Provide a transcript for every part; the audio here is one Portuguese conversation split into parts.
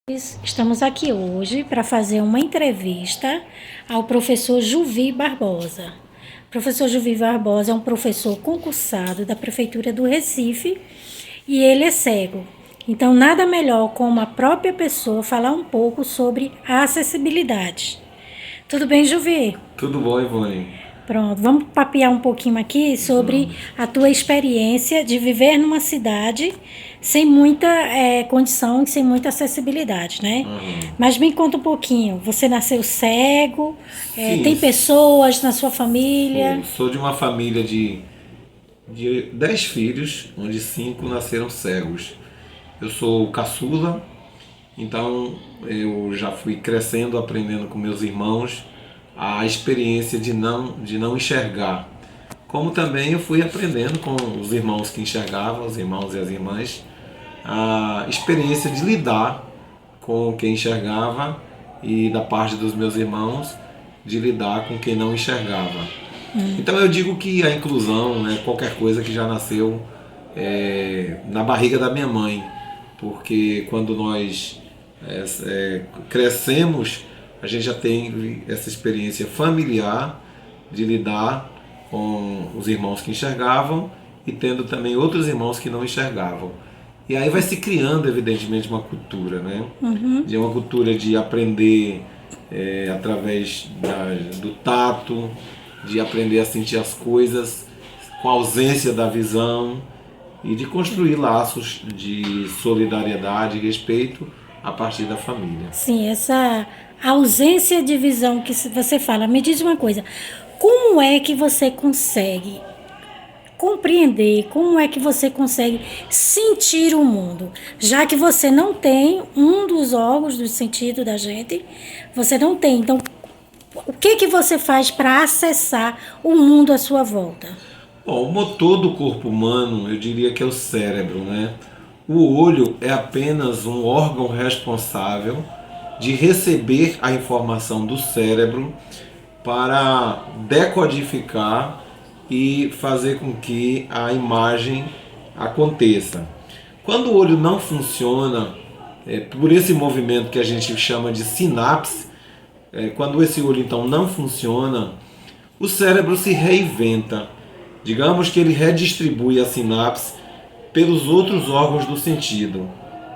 Estamos aqui hoje para fazer uma entrevista ao professor Juvi Barbosa. O professor Juvi Barbosa é um professor concursado da Prefeitura do Recife e ele é cego. Então, nada melhor como a própria pessoa falar um pouco sobre a acessibilidade. Tudo bem, Juvi? Tudo bom, Ivone? Pronto, vamos papear um pouquinho aqui sobre a tua experiência de viver numa cidade sem muita condição e sem muita acessibilidade, né? Mas me conta um pouquinho, você nasceu cego, Sim, tem pessoas na sua família? sou de uma família de 10 filhos, onde 5 nasceram cegos. Eu sou o caçula, então eu já fui crescendo, aprendendo com meus irmãos a experiência de não enxergar. Como também eu fui aprendendo com os irmãos que enxergavam, os irmãos e as irmãs, a experiência de lidar com quem enxergava e da parte dos meus irmãos de lidar com quem não enxergava. Então eu digo que a inclusão é qualquer coisa que já nasceu na barriga da minha mãe, porque quando nós crescemos, a gente já tem essa experiência familiar de lidar com os irmãos que enxergavam e tendo também outros irmãos que não enxergavam. E aí vai se criando, evidentemente, uma cultura, né? De uma cultura de aprender através do tato, de aprender a sentir as coisas com a ausência da visão e de construir laços de solidariedade e respeito a partir da família. Sim, essa ausência de visão que você fala. Me diz uma coisa, como é que você consegue compreender, como é que você consegue sentir o mundo, já que você não tem um dos órgãos do sentido da gente, você não tem. Então, o que você faz para acessar o mundo à sua volta? Bom, o motor do corpo humano, eu diria que é o cérebro, né? O olho é apenas um órgão responsável de receber a informação do cérebro para decodificar e fazer com que a imagem aconteça. Quando o olho não funciona, por esse movimento que a gente chama de sinapse, quando esse olho então não funciona, o cérebro se reinventa. Digamos que ele redistribui a sinapse pelos outros órgãos do sentido.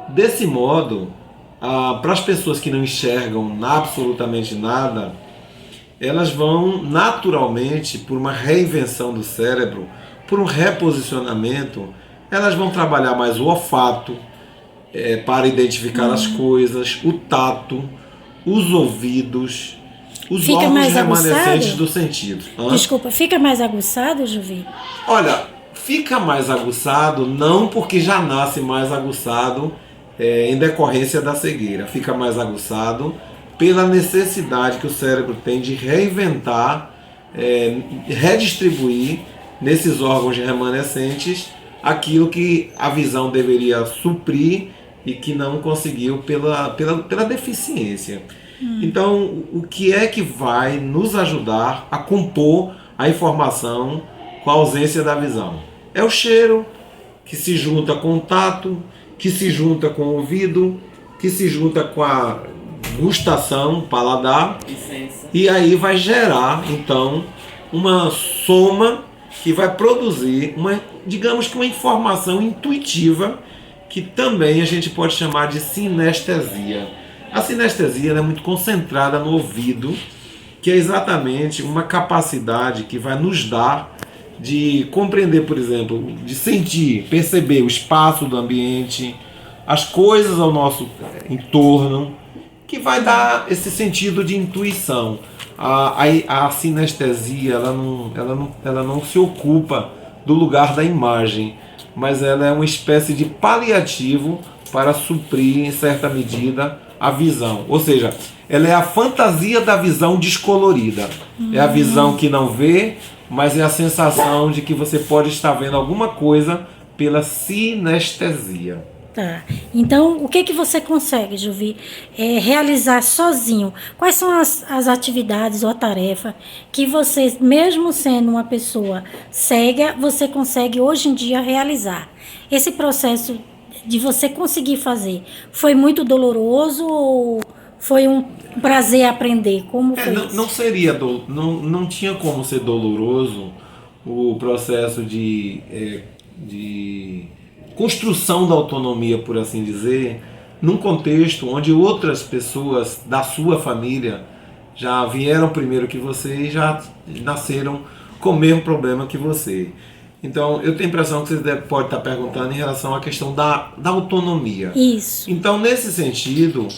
Desse modo, para as pessoas que não enxergam absolutamente nada, elas vão naturalmente, por uma reinvenção do cérebro, por um reposicionamento, elas vão trabalhar mais o olfato para identificar as coisas, o tato, os ouvidos, os Fica órgãos mais remanescentes aguçado? do sentido. Desculpa, fica mais aguçado, Juvi? Olha, fica mais aguçado não porque já nasce mais aguçado em decorrência da cegueira. Fica mais aguçado pela necessidade que o cérebro tem de reinventar, redistribuir nesses órgãos remanescentes aquilo que a visão deveria suprir e que não conseguiu pela deficiência. Então, o que é que vai nos ajudar a compor a informação com a ausência da visão? É o cheiro, que se junta com o tato, que se junta com o ouvido, que se junta com a gustação, paladar, e aí vai gerar, então, uma soma que vai produzir, digamos que uma informação intuitiva, que também a gente pode chamar de sinestesia. A sinestesia é muito concentrada no ouvido, que é exatamente uma capacidade que vai nos dar de compreender, por exemplo, de sentir, perceber o espaço do ambiente, as coisas ao nosso entorno, que vai dar esse sentido de intuição. A sinestesia ela não se ocupa do lugar da imagem, mas ela é uma espécie de paliativo para suprir, em certa medida, a visão. Ou seja, ela é a fantasia da visão descolorida. É a visão que não vê, mas é a sensação de que você pode estar vendo alguma coisa pela sinestesia. Tá. Então, o que você consegue, Juvi, realizar sozinho? Quais são as atividades ou a tarefa que você, mesmo sendo uma pessoa cega, você consegue hoje em dia realizar? Esse processo de você conseguir fazer, foi muito doloroso ou foi um prazer aprender? Como foi Não, isso? não seria, não tinha como ser doloroso o processo de construção da autonomia, por assim dizer, num contexto onde outras pessoas da sua família já vieram primeiro que você e já nasceram com o mesmo problema que você. Então, eu tenho a impressão que você pode estar perguntando em relação à questão da autonomia. Isso. Então, nesse sentido,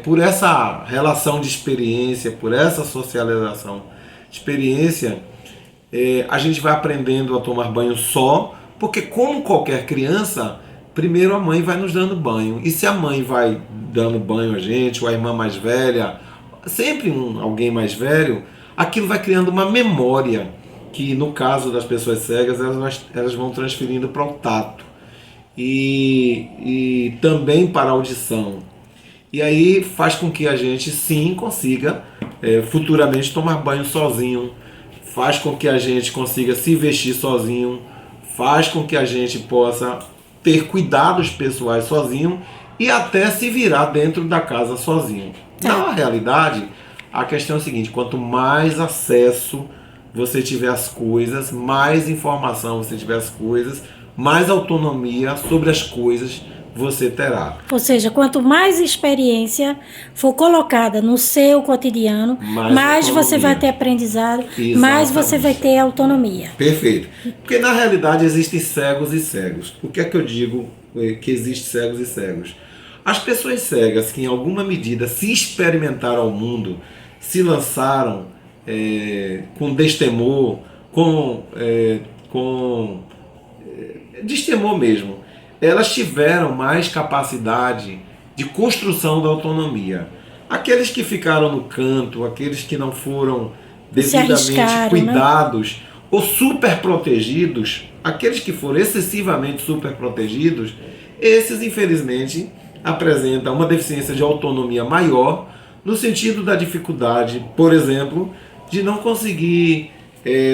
por essa relação de experiência, por essa socialização de experiência, a gente vai aprendendo a tomar banho só, porque como qualquer criança, primeiro a mãe vai nos dando banho. E se a mãe vai dando banho a gente, ou a irmã mais velha, sempre alguém mais velho, aquilo vai criando uma memória, que no caso das pessoas cegas, elas vão transferindo para o tato. E também para a audição. E aí faz com que a gente sim consiga futuramente tomar banho sozinho, faz com que a gente consiga se vestir sozinho, faz com que a gente possa ter cuidados pessoais sozinho e até se virar dentro da casa sozinho. Na realidade, a questão é a seguinte: quanto mais acesso você tiver às coisas, mais informação você tiver às coisas, mais autonomia sobre as coisas você terá. Ou seja, quanto mais experiência for colocada no seu cotidiano, mais você vai ter aprendizado, mais você vai ter autonomia. Perfeito. Porque na realidade existem cegos e cegos. O que é que eu digo que existe cegos e cegos? As pessoas cegas que em alguma medida se experimentaram ao mundo, se lançaram com destemor, com destemor mesmo, elas tiveram mais capacidade de construção da autonomia. Aqueles que ficaram no canto, aqueles que não foram devidamente cuidados, né? Ou super protegidos, aqueles que foram excessivamente super protegidos, esses infelizmente apresentam uma deficiência de autonomia maior, no sentido da dificuldade, por exemplo, de não conseguir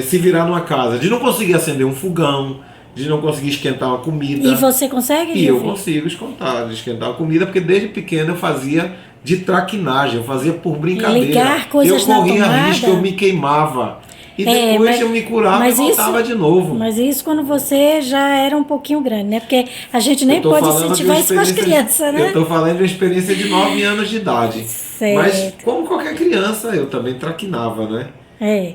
se virar numa casa, de não conseguir acender um fogão, de não conseguir esquentar uma comida. E você consegue? E eu consigo esquentar uma comida, porque desde pequeno eu fazia de traquinagem, eu fazia por brincadeira. Ligar coisas eu corria risco, eu me queimava. E depois eu me curava e voltava de novo. Mas isso quando você já era um pouquinho grande, né? Porque a gente nem pode incentivar isso com as crianças, né? Eu estou falando de uma experiência de 9 anos de idade. Certo. Mas como qualquer criança, eu também traquinava, né?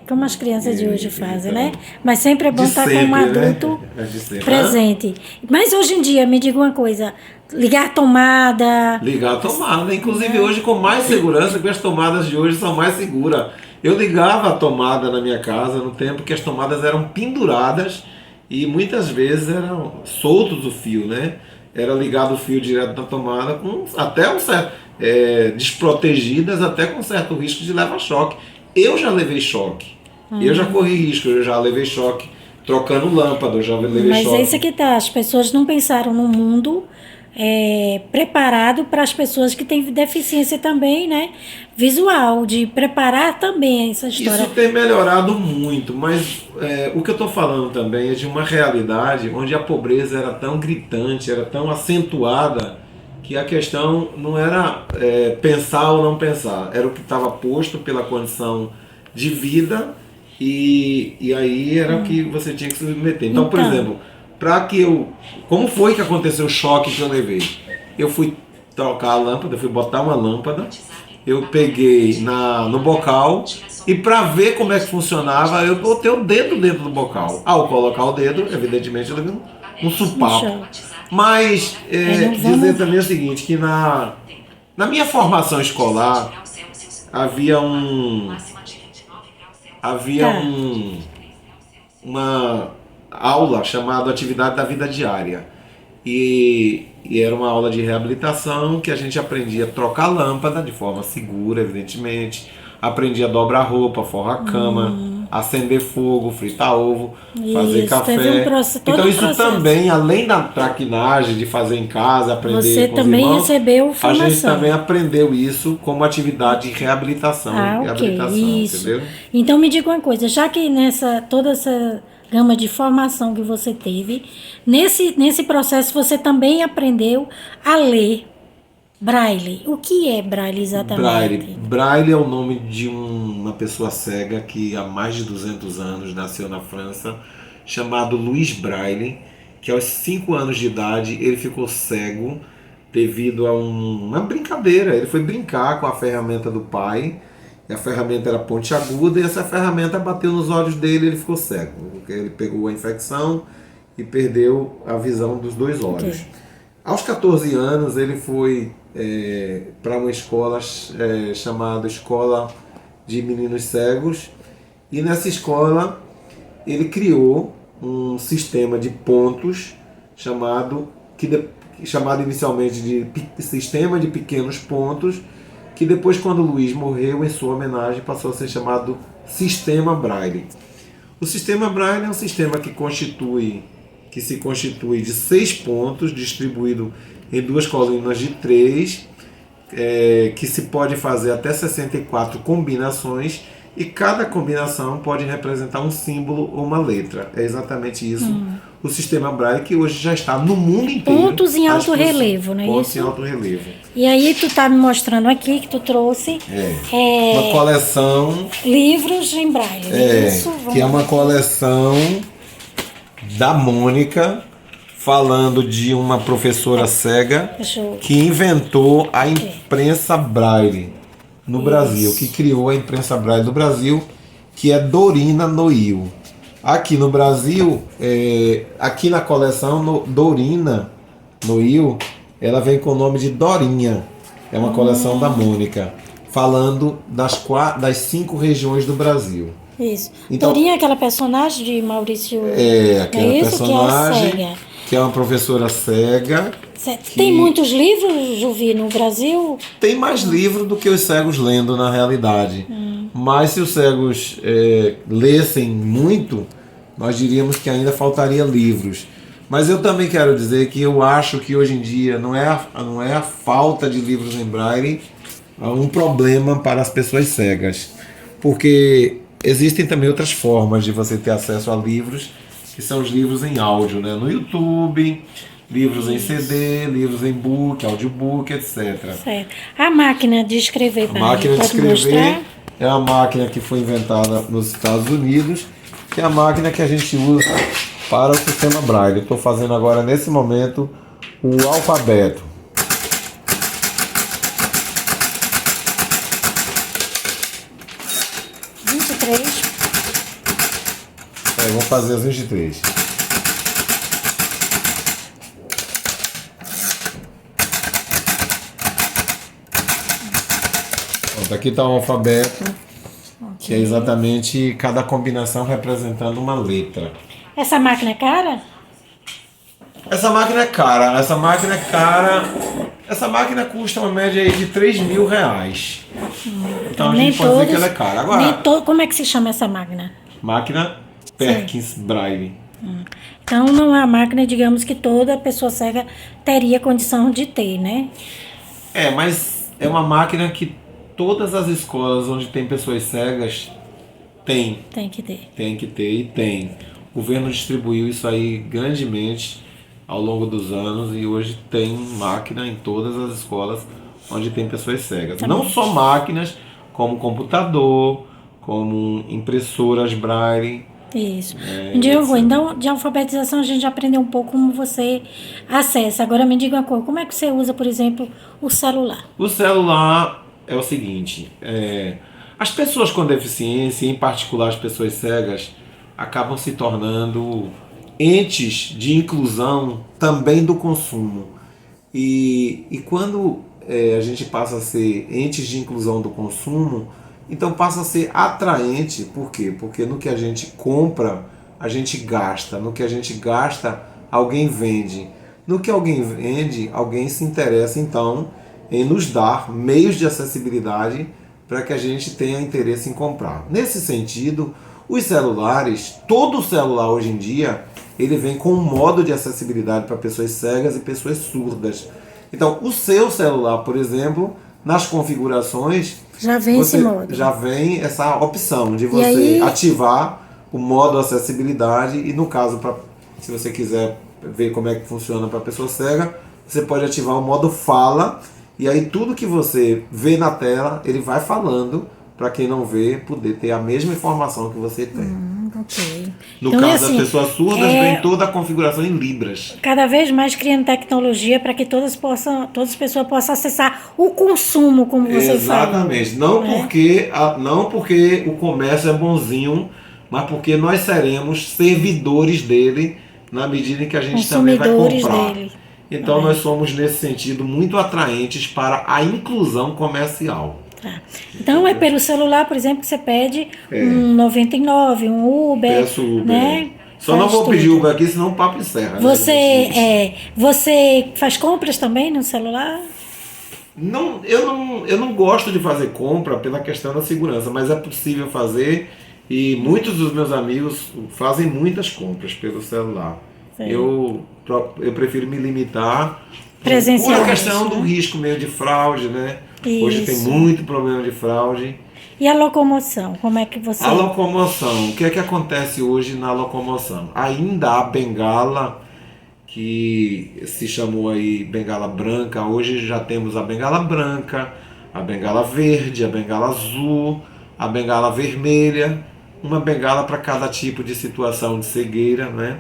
Como as crianças de hoje fazem, né? Mas sempre é bom estar com um adulto presente. Mas hoje em dia, me diga uma coisa, ligar a tomada... Ligar a tomada, inclusive hoje com mais segurança, porque as tomadas de hoje são mais seguras. Eu ligava a tomada na minha casa no tempo que as tomadas eram penduradas e muitas vezes eram soltos o fio, né? Era ligado o fio direto na tomada, até um certo... desprotegidas, até com certo risco de levar choque. Eu já levei choque, eu já corri risco, eu já levei choque trocando lâmpada, eu já levei choque. Mas é isso que tá, as pessoas não pensaram no mundo preparado para as pessoas que têm deficiência também, né, visual, de preparar também essa história. Isso tem melhorado muito, mas o que eu estou falando também é de uma realidade onde a pobreza era tão gritante, era tão acentuada, que a questão não era pensar ou não pensar, era o que estava posto pela condição de vida e aí era o que você tinha que se submeter. Então, por exemplo, como foi que aconteceu o choque que eu levei? Eu fui trocar a lâmpada, eu fui botar uma lâmpada, eu peguei no bocal e para ver como é que funcionava, eu botei o dedo dentro do bocal. Ao colocar o dedo, evidentemente, eu levei um supapo. Mas dizer também o seguinte, que na minha formação escolar havia uma aula chamada Atividade da Vida Diária. E era uma aula de reabilitação que a gente aprendia a trocar lâmpada de forma segura, evidentemente. Aprendia a dobrar roupa, forrar a cama. acender fogo, fritar ovo, fazer café. Todo então um isso processo. também, além da traquinagem, de fazer em casa, aprender Você com os também irmãos, recebeu a formação. gente também aprendeu isso como atividade de reabilitação. Ok, isso. Entendeu? Então me diga uma coisa, já que toda essa gama de formação que você teve, nesse processo você também aprendeu a ler Braille. O que é Braille exatamente? Braille é o nome de uma pessoa cega que há mais de 200 anos nasceu na França, chamado Louis Braille, que aos 5 anos de idade ele ficou cego devido a uma brincadeira. Ele foi brincar com a ferramenta do pai, e a ferramenta era pontiaguda, e essa ferramenta bateu nos olhos dele e ele ficou cego, porque ele pegou a infecção e perdeu a visão dos 2 olhos. Ok. Aos 14 anos ele foi para uma escola chamada Escola de Meninos Cegos, e nessa escola ele criou um sistema de pontos chamado inicialmente de Sistema de Pequenos Pontos, que depois, quando Luiz morreu, em sua homenagem passou a ser chamado Sistema Braille. O Sistema Braille é um sistema que se constitui de 6 pontos, distribuído em 2 colunas de 3, que se pode fazer até 64 combinações, e cada combinação pode representar um símbolo ou uma letra. É exatamente isso. O sistema Braille, que hoje já está no mundo inteiro. Pontos em alto relevo, não é pontos isso? Pontos em alto relevo. E aí tu tá me mostrando aqui que tu trouxe uma coleção... livros em Braille. Isso, que é uma coleção da Mônica, falando de uma professora cega que inventou a imprensa Braille no Brasil, que criou a imprensa Braille do Brasil, que é Dorina Noil. Aqui no Brasil, aqui na coleção Dorina Noil, ela vem com o nome de Dorinha. É uma coleção da Mônica, falando das 5 regiões do Brasil. Isso. Então, Dorinha é aquela personagem de Maurício... aquela personagem que é uma professora cega. Tem muitos livros, Juvi, no Brasil? Tem mais livros do que os cegos lendo, na realidade. Mas se os cegos lessem muito, nós diríamos que ainda faltaria livros. Mas eu também quero dizer que eu acho que hoje em dia não é a falta de livros em Braille um problema para as pessoas cegas. Porque existem também outras formas de você ter acesso a livros, que são os livros em áudio, né? No YouTube, livros em CD, livros em book, audiobook, etc. Certo. A máquina de escrever, a máquina de escrever mostrar? É uma máquina que foi inventada nos Estados Unidos, que é a máquina que a gente usa para o sistema Braille. Eu estou fazendo agora, nesse momento, o alfabeto. Vou fazer as 23. Pronto, aqui está o alfabeto, que é exatamente cada combinação representando uma letra. Essa máquina é cara? Essa máquina é cara. Essa máquina custa uma média aí de R$3.000. Então a gente pode dizer que ela é cara. Agora, como é que se chama essa máquina? Máquina Perkins Braille. Então não é uma máquina, digamos, que toda pessoa cega teria condição de ter, né? Mas é uma máquina que todas as escolas onde tem pessoas cegas tem. Tem que ter. Tem que ter e tem. O governo distribuiu isso aí grandemente ao longo dos anos e hoje tem máquina em todas as escolas onde tem pessoas cegas. Também. Não só máquinas, como computador, como impressoras Braille. Isso. Então, de alfabetização a gente já aprendeu um pouco como você acessa. Agora me diga uma coisa, como é que você usa, por exemplo, o celular? O celular é o seguinte, as pessoas com deficiência, em particular as pessoas cegas, acabam se tornando entes de inclusão também do consumo. E quando a gente passa a ser entes de inclusão do consumo, então passa a ser atraente. Por quê? Porque no que a gente compra, a gente gasta. No que a gente gasta, alguém vende. No que alguém vende, alguém se interessa então em nos dar meios de acessibilidade para que a gente tenha interesse em comprar. Nesse sentido, Os celulares, todo celular hoje em dia, ele vem com um modo de acessibilidade para pessoas cegas e pessoas surdas. Então, o seu celular, por exemplo, nas configurações, Já vem esse modo. já vem essa opção de você aí, ativar o modo acessibilidade e, no caso, se você quiser ver como é que funciona para a pessoa cega, você pode ativar o modo fala e aí tudo que você vê na tela, ele vai falando para quem não vê poder ter a mesma informação que você tem. ok. No Então, caso assim, das pessoas surdas, vem toda a configuração em libras. cada vez mais criando tecnologia para que todas as pessoas possam acessar o consumo, como você falou. Exatamente. Não porque o comércio é bonzinho, mas porque nós seremos servidores dele na medida em que a gente também vai Consumidores comprar. dele. Então nós somos, nesse sentido, muito atraentes para a inclusão comercial. Tá. Então é pelo celular, por exemplo, que você pede um 99, um Uber. Peço Uber. Né? Só não Faz vou pedir tudo. Uber aqui, senão o papo encerra. Você faz compras também no celular? Não, eu não gosto de fazer compra pela questão da segurança, mas é possível fazer e muitos dos meus amigos fazem muitas compras pelo celular. Eu prefiro me limitar por a questão do risco meio de fraude, né? Isso. Hoje tem muito problema de fraude. E a locomoção, como é que você... A locomoção, o que é que acontece hoje na locomoção? Ainda há bengala, que se chamou aí bengala branca, hoje já temos a bengala branca, a bengala verde, a bengala azul, a bengala vermelha, uma bengala para cada tipo de situação de cegueira, né?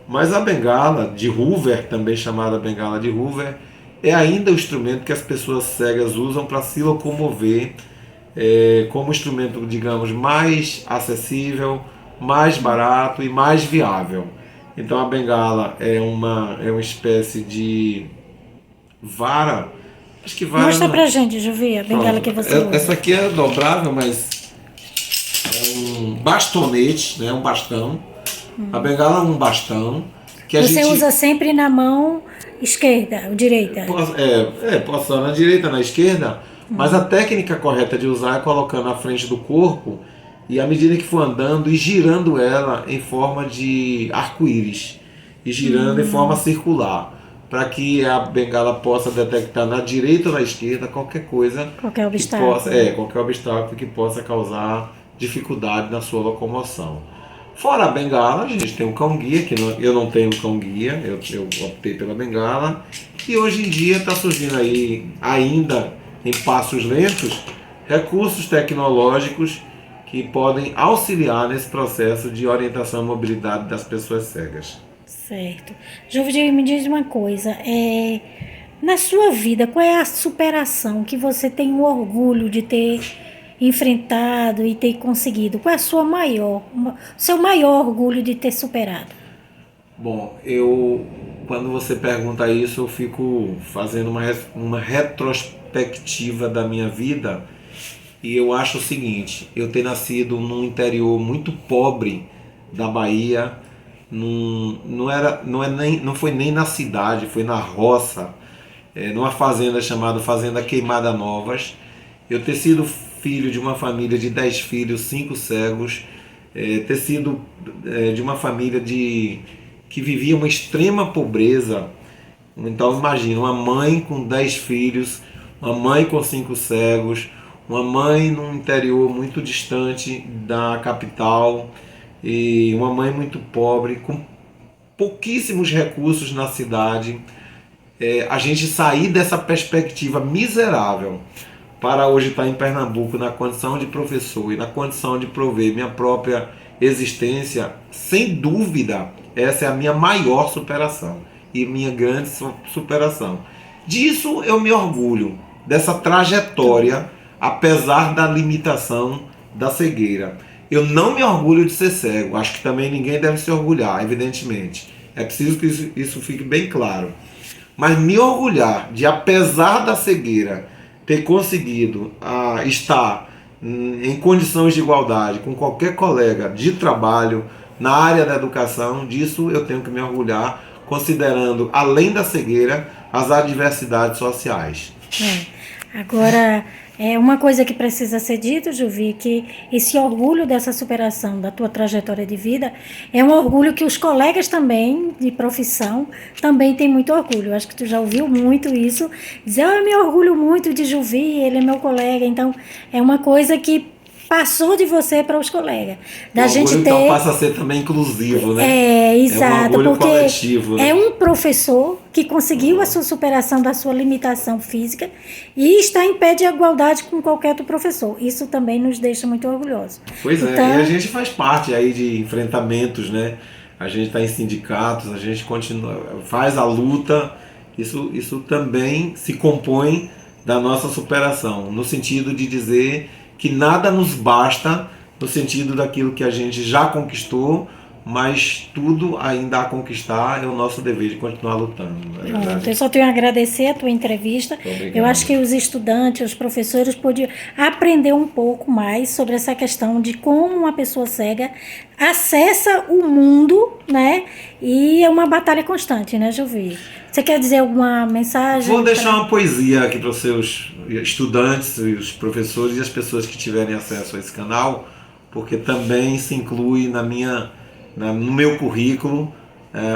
Mas a bengala de Hoover, também chamada bengala de Hoover, é ainda o instrumento que as pessoas cegas usam para se locomover, como instrumento, digamos, mais acessível, mais barato e mais viável. Então a bengala é uma espécie de vara. Acho que vara. Mostra pra gente, Juvi, a bengala que você usa. Essa aqui é dobrável, mas é um bastonete, né? Um bastão. A bengala é um bastão que você usa sempre na mão esquerda ou direita? Posso usar na direita, na esquerda, mas a técnica correta de usar é colocando na frente do corpo e à medida que for andando e girando ela em forma de arco-íris e girando em forma circular, para que a bengala possa detectar na direita ou na esquerda qualquer coisa, qualquer obstáculo, qualquer obstáculo que possa causar dificuldade na sua locomoção. Fora a bengala, a gente tem um cão-guia, que eu não tenho um cão-guia, eu optei pela bengala, e hoje em dia está surgindo aí, ainda em passos lentos, recursos tecnológicos que podem auxiliar nesse processo de orientação e mobilidade das pessoas cegas. Certo. Juvi, me diz uma coisa, na sua vida, qual é a superação que você tem o orgulho de ter enfrentado e ter conseguido? Qual é o seu maior orgulho de ter superado? Bom, quando você pergunta isso, eu fico fazendo uma retrospectiva da minha vida e eu acho o seguinte: eu ter nascido num interior muito pobre da Bahia, não foi nem na cidade, foi na roça, numa fazenda chamada Fazenda Queimada Novas. Eu ter sido filho de uma família de 10 filhos, 5 cegos, ter sido de uma família que vivia uma extrema pobreza. Então imagina, uma mãe com 10 filhos, uma mãe com 5 cegos, uma mãe num interior muito distante da capital e uma mãe muito pobre, com pouquíssimos recursos na cidade. A gente sair dessa perspectiva miserável para hoje estar em Pernambuco na condição de professor e na condição de prover minha própria existência, sem dúvida, essa é a minha maior superação e minha grande superação. Disso eu me orgulho, dessa trajetória, apesar da limitação da cegueira. Eu não me orgulho de ser cego, acho que também ninguém deve se orgulhar, evidentemente. É preciso que isso fique bem claro. Mas me orgulhar de, apesar da cegueira, ter conseguido estar em condições de igualdade com qualquer colega de trabalho na área da educação, disso eu tenho que me orgulhar, considerando, além da cegueira, as adversidades sociais. Agora, é uma coisa que precisa ser dito, Juvi, que esse orgulho dessa superação da tua trajetória de vida é um orgulho que os colegas também, de profissão, também têm muito orgulho. Eu acho que tu já ouviu muito isso, dizer, eu me orgulho muito de Juvi, ele é meu colega. Então, é uma coisa que passou de você para os colegas. O Da gente orgulho ter... então passa a ser também inclusivo, né? É, exato, É um orgulho porque coletivo, né? é um professor que conseguiu a sua superação da sua limitação física e está em pé de igualdade com qualquer outro professor. Isso também nos deixa muito orgulhosos. Pois é, Então, e a gente faz parte aí de enfrentamentos, né? A gente está em sindicatos, a gente continua, faz a luta, isso também se compõe da nossa superação, no sentido de dizer que nada nos basta, no sentido daquilo que a gente já conquistou, mas tudo ainda a conquistar é o nosso dever de continuar lutando. Não é pronto, verdade? eu só tenho a agradecer a tua entrevista. Obrigado. Eu acho que os estudantes, os professores podiam aprender um pouco mais sobre essa questão de como uma pessoa cega acessa o mundo, né? E é uma batalha constante, né, Juvi? Você quer dizer alguma mensagem? Vou deixar uma poesia aqui para os seus estudantes, os professores e as pessoas que tiverem acesso a esse canal, porque também se inclui no meu currículo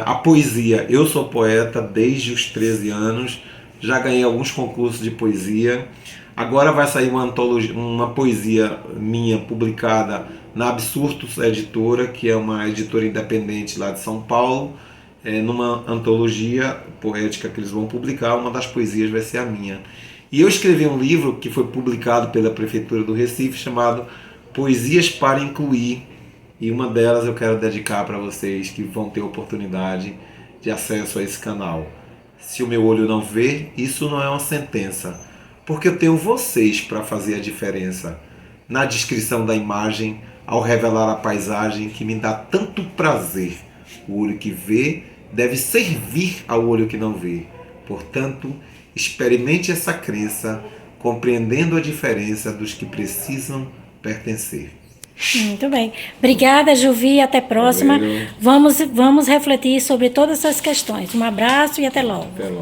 a poesia. Eu sou poeta desde os 13 anos, já ganhei alguns concursos de poesia. Agora vai sair uma antologia, uma poesia minha publicada na Absurdos Editora, que é uma editora independente lá de São Paulo. Numa antologia poética que eles vão publicar, uma das poesias vai ser a minha. E eu escrevi um livro que foi publicado pela Prefeitura do Recife, chamado Poesias para Incluir, e uma delas eu quero dedicar para vocês que vão ter oportunidade de acesso a esse canal. Se o meu olho não vê, isso não é uma sentença, porque eu tenho vocês para fazer a diferença. Na descrição da imagem, ao revelar a paisagem que me dá tanto prazer, o olho que vê deve servir ao olho que não vê. Portanto, experimente essa crença, compreendendo a diferença dos que precisam pertencer. Muito bem. Obrigada, Juvi. Até a próxima. Valeu. Vamos refletir sobre todas essas questões. Um abraço e até logo. Até logo.